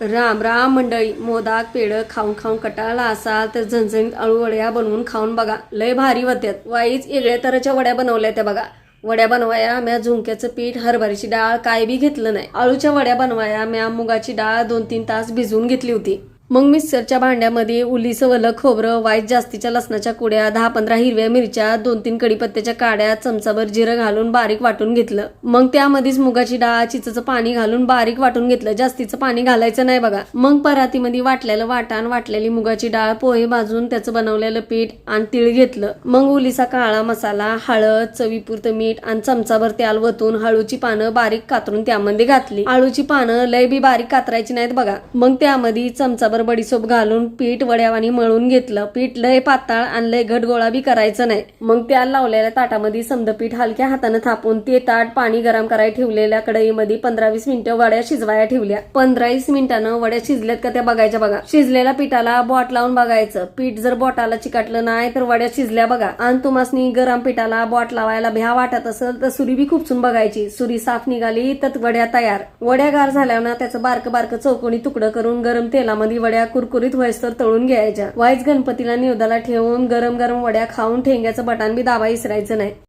राम राम मंडळी, मोदक पेढ खाऊन खाऊन कटाळला असाल तर झणझणीत अळू वड्या बनवून खाऊन बघा. लय भारी होत्यात. वाईच वेगळ्या तऱ्हेच्या वड्या बनवल्या त्या बघा. वड्या बनवाया म्या झुंक्याचं पीठ, हरभऱ्याची डाळ काय बी घेतलं नाही. अळूच्या वड्या बनवाया म्या मुगाची डाळ 2-3 तास भिजवून घेतली होती. मग मिक्सरच्या भांड्यामध्ये उलीचं वलं खोबरं, वाईट जास्तीच्या लसणाच्या कुड्या, 10-15 हिरव्या मिरच्या, 2-3 कडीपत्त्याच्या काड्या, चमचाभर जिरं घालून बारीक वाटून घेतलं. मग त्यामध्येच मुगाची डाळ, चिंचेचं पाणी घालून बारीक वाटून घेतलं. जास्तीचं पाणी घालायचं नाही बघा. मग परातीमध्ये वाटलेलं वाटण, वाटलेली मुगाची डाळ, पोहे भाजून त्याचं बनवलेलं पीठ आणि तीळ घेतलं. मग उलीचा काळा मसाला, हळद, चवीपुरतं मीठ आणि चमचाभर तेल वतून अळूची पानं बारीक कातरून त्यामध्ये घातली. अळूची पानं लय बी बारीक कातरायची नाहीत बघा. मग त्यामध्ये चमचाभर बडीसोप घालून पीठ वड्यावानी मळून घेतलं. पीठ लय पातळ आणि लय घट गोळा बी करायचं नाही. मग त्या लावलेल्या ताटामध्ये समद पीठ हलक्या हाताने थापून ते ताट पाणी गरम करायला ठेवलेल्या कढईमध्ये 15-20 मिनिटं वड्या शिजवायला ठेवल्या. 15-20 मिनिटानं वड्या शिजल्यात का त्या बघायच्या बघा. शिजलेल्या पिठाला बोट लावून बघायचं. पीठ जर बोटाला चिकटलं नाही तर वड्या शिजल्या बघा. आणि तुम्हासनी गरम पिठाला बोट लावायला भ्या वाटत असेल तर सुरी बी खूपसून बघायची. सुरी साफ निघाली तर वड्या तयार. वड्या गार झाल्यावर त्याचं बारकं बारकं चौकोनी तुकडं करून गरम तेलामध्ये वड्या कुरकुरीत व्हायस तर तळून घ्यायच्या. वाईच गणपतीला निवेदाला ठेवून गरम गरम वड्या खाऊन ठेंग्याचं बटन बी दाबा विसरायचं नाही.